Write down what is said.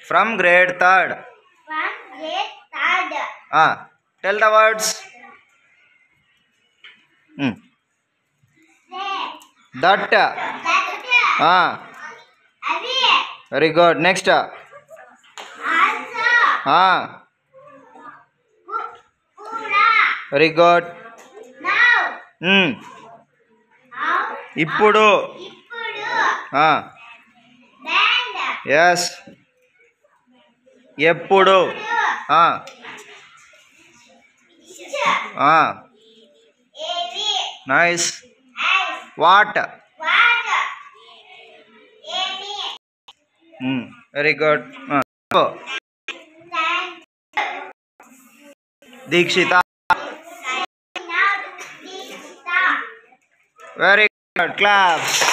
From grade third. Tell the words. That. Very good. Next. Very good. ఇప్పుడు. Yes. ఎప్పుడు. Nice. What? Very good. Dikshita. Very good. Claps.